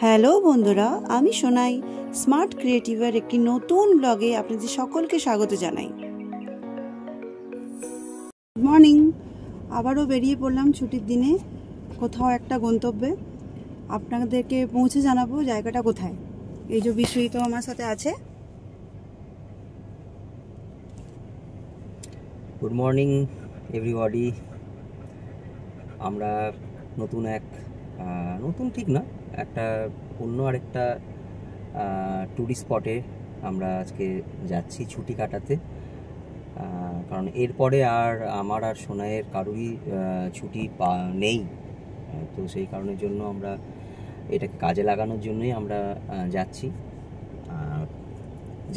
Hello বন্ধুরা, আমি Sonai smart ক্রিয়েটিভের একটি নতুন ব্লগে আপনাদের সকলকে স্বাগত জানাই। Good morning. আবারও বেরিয়ে পড়লাম ছুটির দিনে কোথাও একটা গন্তব্যে। আপনাদেরকে পৌঁছে জানাবো জায়গাটা কোথায়। এই যে বিশ্বজিৎ আমার সাথে আছে। Good morning everybody. আমরা নতুন ঠিক না, একটা অন্য আরেকটা ট্যুরিস্ট স্পটে আমরা আজকে যাচ্ছি ছুটি কাটাতে। কারণ এরপরে আমার আর সোনাইয়ের কারোরই ছুটি নেই, তো সেই কারণের জন্য আমরা এটাকে কাজে লাগানোর জন্যই আমরা যাচ্ছি।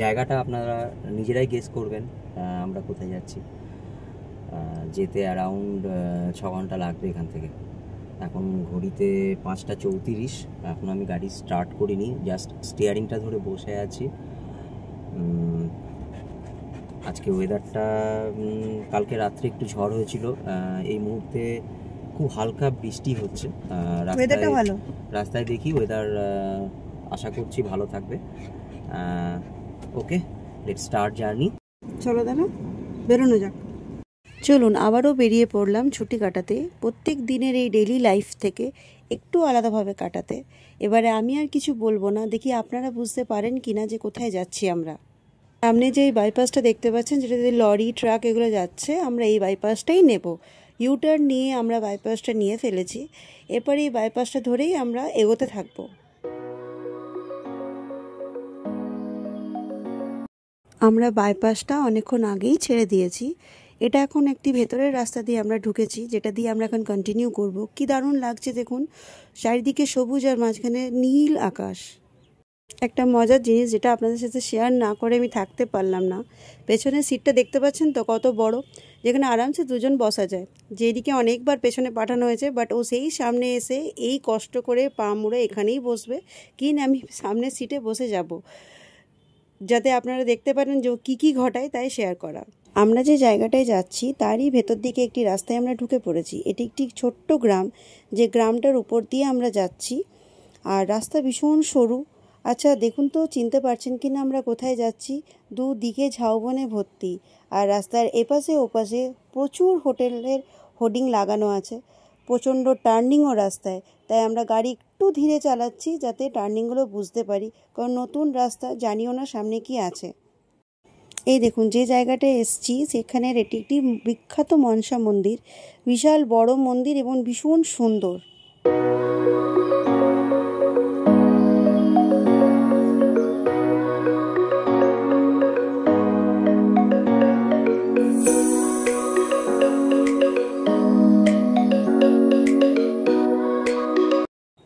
জায়গাটা আপনারা নিজেরাই গেস করবেন আমরা কোথায় যাচ্ছি। যেতে অ্যারাউন্ড 6 ঘন্টা লাগবে এখান থেকে। এখন ঘড়িতে 5:34। এখন আমি গাড়ি স্টার্ট করিনি, জাস্ট স্টিয়ারিংটা ধরে বসে আছি। আজকে ওয়েদারটা, কালকে রাত্রে একটু ঝড় হয়েছিল, এই মুহূর্তে খুব হালকা বৃষ্টি হচ্ছে। রাস্তায় দেখি ওয়েদার আশা করছি ভালো থাকবে। ওকে, লেটস স্টার্ট জার্নি। চলো দাদা, বেরোনো যাক। চলুন আবারও বেরিয়ে পড়লাম ছুটি কাটাতে, প্রত্যেক দিনের এই ডেইলি লাইফ থেকে একটু আলাদাভাবে কাটাতে। এবারে আমি আর কিছু বলবো না, দেখি আপনারা বুঝতে পারেন কিনা যে কোথায় যাচ্ছি আমরা। সামনে যে এই বাইপাসটা দেখতে পাচ্ছেন, যেটাতে লরি ট্রাক এগুলো যাচ্ছে, আমরা এই বাইপাসটাই নেব। ইউটার্ন নিয়ে আমরা বাইপাসটা নিয়ে ফেলেছি। এরপরে এই বাইপাসটা ধরেই আমরা এগোতে থাকবো। আমরা বাইপাসটা অনেকক্ষণ আগেই ছেড়ে দিয়েছি। এটা এখন একটি ভেতরের রাস্তা দিয়ে আমরা ঢুকেছি, যেটা দিয়ে আমরা এখন কন্টিনিউ করব। কি দারুণ লাগছে দেখুন, চারিদিকে সবুজ আর মাঝখানে নীল আকাশ। একটা মজার জিনিস যেটা আপনাদের সাথে শেয়ার না করে আমি থাকতে পারলাম না, পেছনের সিটটা দেখতে পাচ্ছেন তো কত বড়, যেখানে আরামসে দুজন বসা যায়। যেদিকে অনেকবার পেছনে পাঠানো হয়েছে, বাট ও সেই সামনে এসে এই কষ্ট করে পা মুড়ে এখানেই বসবে, কিনা আমি সামনের সিটে বসে যাব, যাতে আপনারা দেখতে পারেন যে কী কী ঘটায়, তাই শেয়ার করা। আমরা যে জায়গাটায় যাচ্ছি তারই ভেতর দিকে একটি রাস্তায় আমরা ঢুকে পড়েছি। এটি একটি ছোট্ট গ্রাম, যে গ্রামটার উপর দিয়ে আমরা যাচ্ছি। আর রাস্তা ভীষণ সরু। আচ্ছা দেখুন তো, চিনতে পারছেন কি না আমরা কোথায় যাচ্ছি? দুদিকে ঝাউবনে ভর্তি, আর রাস্তার এপাশে ওপাশে প্রচুর হোটেলের হোর্ডিং লাগানো আছে। প্রচণ্ড টার্নিংও রাস্তায়, তাই আমরা গাড়ি একটু ধীরে চালাচ্ছি যাতে টার্নিংগুলো বুঝতে পারি, কারণ নতুন রাস্তা, জানিও না সামনে কি আছে। এই দেখুন, যে জায়গাটায় এসছি সেখানের এটি একটি বিখ্যাত মনসা মন্দির। বিশাল বড় মন্দির এবং ভীষণ সুন্দর।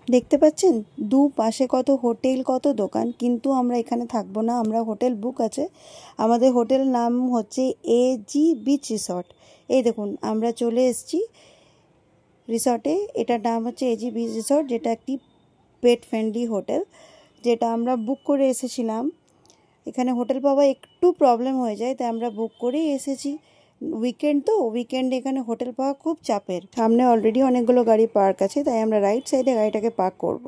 দেখতে পাচ্ছেন দুপাশে কত হোটেল, কত দোকান, কিন্তু আমরা এখানে থাকবো না। আমরা হোটেল বুক আছে, আমাদের হোটেল নাম হচ্ছে এজি বিচ রিসর্ট। এই দেখুন আমরা চলে এসেছি রিসর্টে। এটার নাম হচ্ছে এজি বিচ রিসর্ট, যেটা একটি পেট ফ্রেন্ডলি হোটেল, যেটা আমরা বুক করে এসেছিলাম। এখানে হোটেল পাওয়া একটু প্রবলেম হয়ে যায়, তাই আমরা বুক করেই এসেছি। উইকেন্ড তো, উইকেন্ডে এখানে হোটেল পাওয়া খুব চাপের। সামনে অলরেডি অনেকগুলো গাড়ি পার্ক আছে, তাই আমরা রাইট সাইডে গাড়িটাকে পার্ক করব।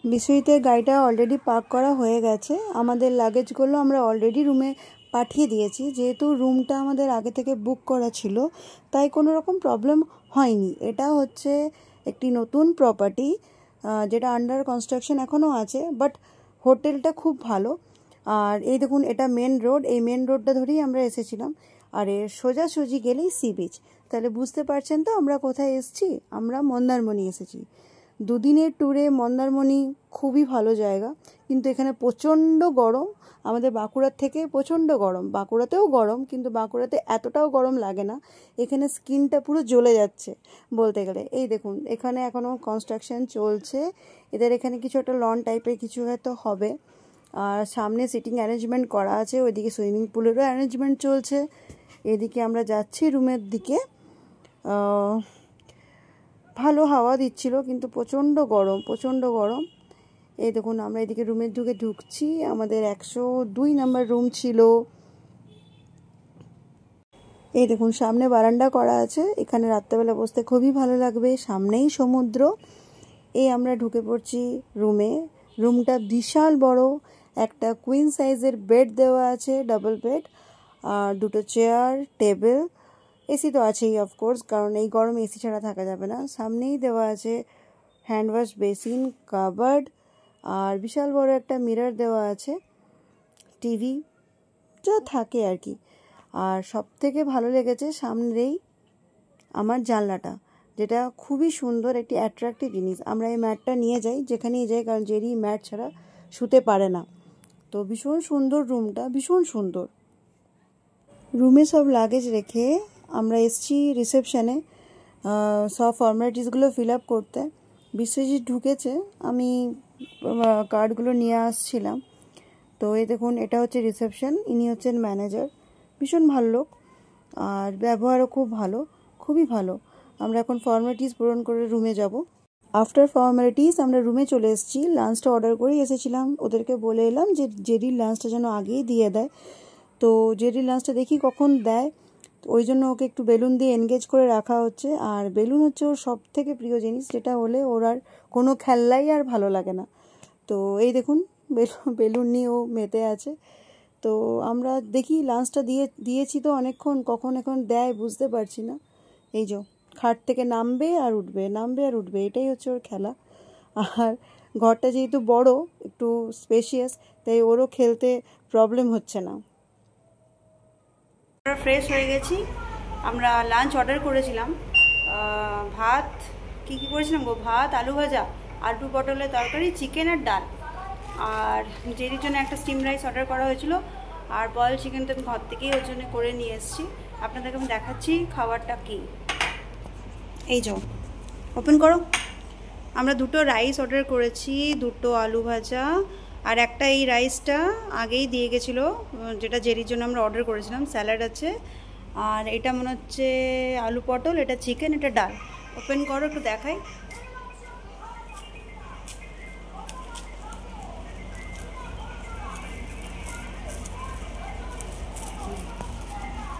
বিশ্বজিতের গাড়িটা অলরেডি পার্ক করা হয়ে গেছে। আমাদের লাগেজগুলো আমরা অলরেডি রুমে পাঠিয়ে দিয়েছি। যেহেতু রুমটা আমাদের আগে থেকে বুক করা ছিল, তাই কোনো রকম প্রবলেম হয়নি। এটা হচ্ছে একটি নতুন প্রপার্টি, যেটা আন্ডার কনস্ট্রাকশন এখনও আছে, বাট হোটেলটা খুব ভালো। আর এই দেখুন, এটা মেন রোড, এই মেন রোডটা ধরেই আমরা এসেছিলাম। আর এর সোজাসুজি গেলেই সি বিচ। তাহলে বুঝতে পারছেন তো আমরা কোথায় এসেছি। আমরা মন্দারমণি এসেছি। দুদিনের ট্যুরে মন্দারমণি খুবই ভালো জায়গা, কিন্তু এখানে প্রচণ্ড গরম। আমাদের বাঁকুড়ার থেকে প্রচণ্ড গরম। বাঁকুড়াতেও গরম, কিন্তু বাঁকুড়াতে এতটাও গরম লাগে না। এখানে স্কিনটা পুরো জ্বলে যাচ্ছে বলতে গেলে। এই দেখুন, এখানে এখনও কনস্ট্রাকশন চলছে। এদের এখানে কিছু একটা লন টাইপের কিছু হয়তো হবে। আর সামনে সিটিং অ্যারেঞ্জমেন্ট করা আছে, ওইদিকে সুইমিং পুলেরও অ্যারেঞ্জমেন্ট চলছে। এদিকে আমরা যাচ্ছি রুমের দিকে। ভালো হাওয়া দিচ্ছিল, কিন্তু প্রচণ্ড গরম, প্রচণ্ড গরম। এই দেখুন আমরা এদিকে রুমের ঢুকছি। আমাদের 102 নম্বর রুম ছিল। এই দেখুন সামনে বারান্দা করা আছে, এখানে রাত্রেবেলা বসতে খুবই ভালো লাগবে। সামনেই সমুদ্র। এই আমরা ঢুকে পড়ছি রুমে। রুমটা বিশাল বড়, একটা কুইন সাইজের বেড দেওয়া আছে, ডাবল বেড, আর দুটো চেয়ার, টেবিল, এসি তো আছেই অফকোর্স, কারণ এই গরমে এসি ছাড়া থাকা যাবে না। সামনেই দেওয়া আছে হ্যান্ড ওয়াশ বেসিন, কাবার্ড, আর বিশাল বড় একটা মিরর দেওয়া আছে, টিভি যা থাকে আর কি। আর সব থেকে ভালো লেগেছে সামনেই আমার জানলাটা, যেটা খুবই সুন্দর, একটি অ্যাট্রাক্টিভ জিনিস। আমরা এই ম্যাটটা নিয়ে যাই যেখানেই যাই, কারণ জেরি ম্যাট ছাড়া শুতে পারে না। তো ভীষণ সুন্দর রুমটা, ভীষণ সুন্দর। রুমে সব লাগেজ রেখে আমরা এসছি রিসেপশানে সব ফর্মালিটিসগুলো ফিল আপ করতে। বিশ্বজিৎ ঢুকেছে, আমি কার্ডগুলো নিয়ে আসছিলাম। তো এই দেখুন, এটা হচ্ছে রিসেপশন, ইনি হচ্ছেন ম্যানেজার, ভীষণ ভালো লোক, আর ব্যবহারও খুব ভালো, খুবই ভালো। আমরা এখন ফর্মালিটিস পূরণ করে রুমে যাব। আফটার ফর্মালিটিস আমরা রুমে চলে এসেছি। লাঞ্চটা অর্ডার করেই এসেছিলাম, ওদেরকে বলে এলাম যে জেরির লাঞ্চটা যেন আগেই দিয়ে দেয়। তো জেরির লাঞ্চটা দেখি কখন দেয়, ওই জন্য ওকে একটু বেলুন দিয়ে এনগেজ করে রাখা হচ্ছে। আর বেলুন হচ্ছে ওর সব থেকে প্রিয় জিনিস, যেটা হলে ওর আর কোনো খেললাই আর ভালো লাগে না। তো এই দেখুন, বেলুন নিয়ে ও মেতে আছে। তো আমরা দেখি লাঞ্চটা দিয়েছি তো অনেকক্ষণ, কখন এখন দেয় বুঝতে পারছি না। এই যে খাট থেকে নামবে আর উঠবে, নামবে আর উঠবে, এটাই হচ্ছে ওর খেলা। আর ঘরটা যেহেতু বড়, একটু স্পেশিয়াস, তাই ওরও খেলতে প্রবলেম হচ্ছে না। আমরা ফ্রেশ হয়ে গেছি। আমরা লাঞ্চ অর্ডার করেছিলাম, ভাত, কি করেছিলাম গো, ভাত, আলু ভাজা, আলু পটলের তরকারি, চিকেন আর ডাল। আর জেরির জন্য একটা স্টিম রাইস অর্ডার করা হয়েছিল, আর বয়েল চিকেন তো আমি ঘর থেকেই ওর জন্য করে নিয়ে এসেছি। আপনাদেরকে আমি দেখাচ্ছি খাবারটা কি। এই যাও, ওপেন করো। আমরা দুটো রাইস অর্ডার করেছি, দুটো আলু ভাজা, আর একটা এই রাইসটা আগেই দিয়ে গেছিলো, যেটা জেরির জন্য আমরা অর্ডার করেছিলাম। স্যালাড আছে, আর এটা মনে হচ্ছে আলু পটল, এটা চিকেন, এটা ডাল। ওপেন করো, একটু দেখাই।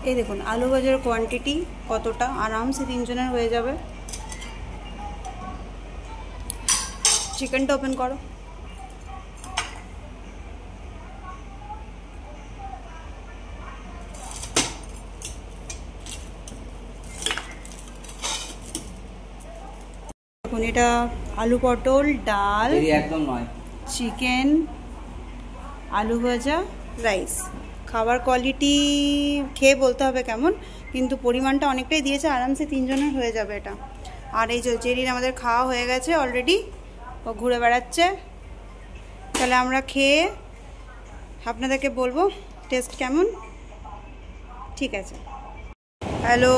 এই দেখুন আলু ভাজার কোয়ান্টিটি কতটা, আরামসে 3 জনের হয়ে যাবে। চিকেনটা ওপেন করো। দেখুন এটা আলু পটল, ডাল, একদম নয়, চিকেন, আলু ভাজা, রাইস। খাবার কোয়ালিটি খেয়ে বলতে হবে কেমন, কিন্তু পরিমাণটা অনেকটাই দিয়েছে, আরামসে 3 জনের হয়ে যাবে এটা। আর এই যে জেরির আমাদের খাওয়া হয়ে গেছে অলরেডি, ও ঘুরে বেড়াচ্ছে। তাহলে আমরা খেয়ে আপনাদেরকে বলবো টেস্ট কেমন। ঠিক আছে, হ্যালো,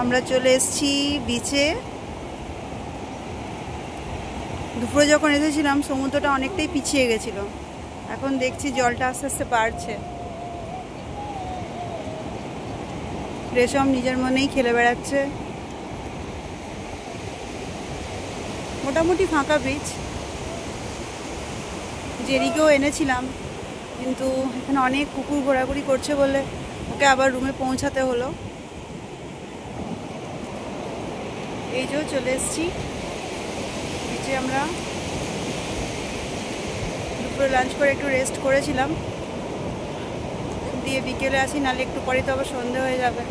আমরা চলে এসেছি বিচে। দুপুরে যখন এসেছিলাম সমুদ্রটা অনেকটাই পিছিয়ে গেছিল, এখন দেখছি জলটা আস্তে আস্তে বাড়ছে। রেশম নিজের মনেই খেলে বেড়াচ্ছে। মোটামুটি ফাঁকা বিচ। জেরিকেও এনেছিলাম, কিন্তু এখানে অনেক কুকুর ঘোরাঘুরি করছে বলে ওকে আবার রুমে পৌঁছাতে হলো। এই যে চলে এসেছি বিচে। আমরা দুপুরে লাঞ্চ করে একটু রেস্ট করেছিলাম, দিয়ে বিকেলে আসি, নাহলে একটু পরে তো আবার সন্ধে হয়ে যাবে।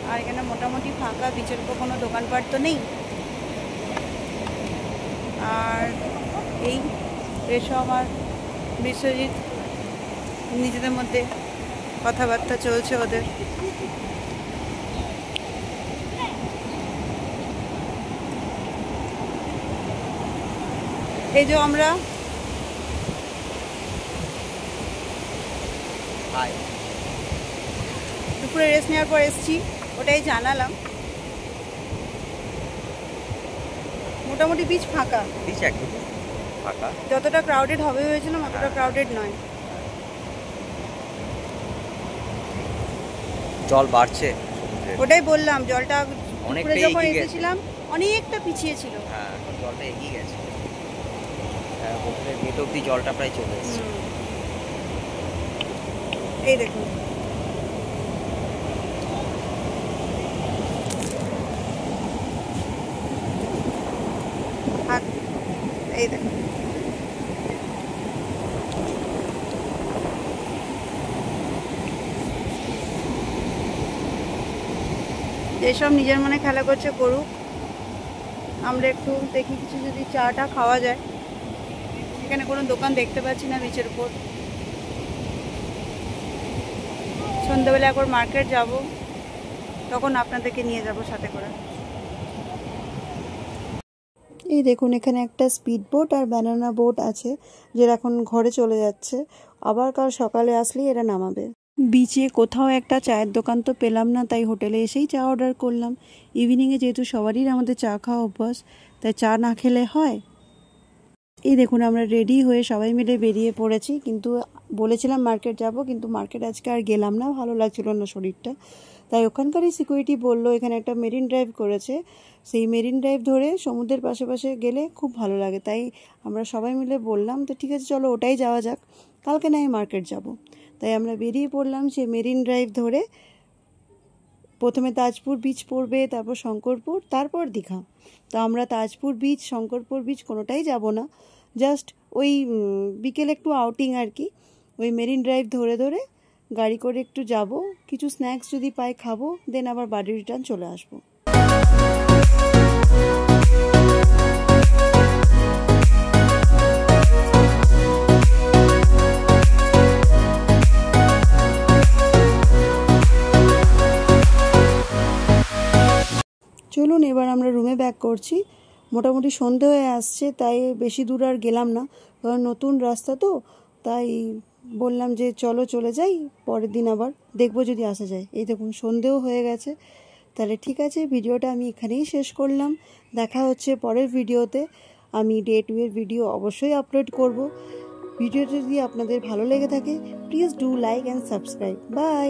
আর এখানে মোটামুটি ফাঁকা, বিচের উপর কোনো দোকানপাট তো নেই। আর এই রেশম আর বিশ্বজিৎ নিজেদের মধ্যে কথাবার্তা চলছে ওদের। এই যে আমরা দুপুরে রেস্ট নেওয়ার পর এসেছি, ওটাই জানালাম। মোটামুটি বিচ ফাঁকা, বিচ একদম ফাঁকা, যতটা ক্রাউডেড হবে ভেবেছিলাম অতটা ক্রাউডেড নয়। জল বাড়ছে, ওটাই বললাম, জলটা অনেকটা যখন এগিয়ে গেছে। এসেছিলাম অনেকটা পিছিয়ে ছিল। হ্যাঁ, এখন জলটা এগিয়ে গেছে, হোটেলের গেট অব্দি জলটা প্রায় চলে এসেছে। এই দেখুন, এই দেখুন যেসব নিজের মনে খেলা করছে করুক, আমরা একটু দেখি কিছু যদি চাটা খাওয়া যায়। এখানে কোনো দোকান দেখতে পাচ্ছি না বিচের উপর। সন্ধ্যাবেলা একবার মার্কেট যাব, তখন আপনাদেরকে নিয়ে যাব সাথে করে। এই দেখুন এখানে একটা স্পিড বোট আর ব্যানানা বোট আছে, যেটা এখন ঘরে চলে যাচ্ছে। আবার কাল সকালে আসলেই এরা নামাবে। বিচে কোথাও একটা চায়ের দোকান তো পেলাম না, তাই হোটেলে এসেই চা অর্ডার করলাম। ইভিনিংয়ে যেহেতু সবারই আমাদের চা খাওয়া অভ্যাস, তাই চা না খেলে হয়। এই দেখুন আমরা রেডি হয়ে সবাই মিলে বেরিয়ে পড়েছি, কিন্তু বলেছিলাম মার্কেট যাব, কিন্তু মার্কেট আজকে আর গেলাম না, ভালো লাগছিল না শরীরটা। তাই ওখানকারই সিকিউরিটি বলল এখানে একটা মেরিন ড্রাইভ করেছে, সেই মেরিন ড্রাইভ ধরে সমুদ্রের পাশে পাশে গেলে খুব ভালো লাগে। তাই আমরা সবাই মিলে বললাম তো ঠিক আছে চলো ওটাই যাওয়া যাক, কালকে না মার্কেট যাব। তাই আমরা বেরিয়ে পড়লাম সেই মেরিন ড্রাইভ ধরে। প্রথমে তাজপুর বিচ পড়বে, তারপর শঙ্করপুর, তারপর দীঘা। তো আমরা তাজপুর বিচ, শঙ্করপুর বিচ কোনোটাই যাব না, জাস্ট ওই বিকেলে একটু আউটিং আর কি। ওই মেরিন ড্রাইভ ধরে ধরে গাড়ি করে একটু যাব, কিছু স্ন্যাক্স যদি পাই খাবো, দেন আবার বাড়ি রিটার্ন চলে আসবো। চলুন এবার আমরা রুমে ব্যাক করছি। মোটামুটি সন্ধে হয়ে আসছে, তাই বেশি দূর আর গেলাম না, কারণ নতুন রাস্তা তো। তাই বললাম যে চলো চলে যাই, পরের দিন আবার দেখবো যদি আসা যায়। এই দেখুন সন্ধেও হয়ে গেছে। তাহলে ঠিক আছে, ভিডিওটা আমি এখানেই শেষ করলাম। দেখা হচ্ছে পরের ভিডিওতে। আমি ডে 2 এর ভিডিও অবশ্যই আপলোড করব। ভিডিওটা যদি আপনাদের ভালো লেগে থাকে, please do like and subscribe. By.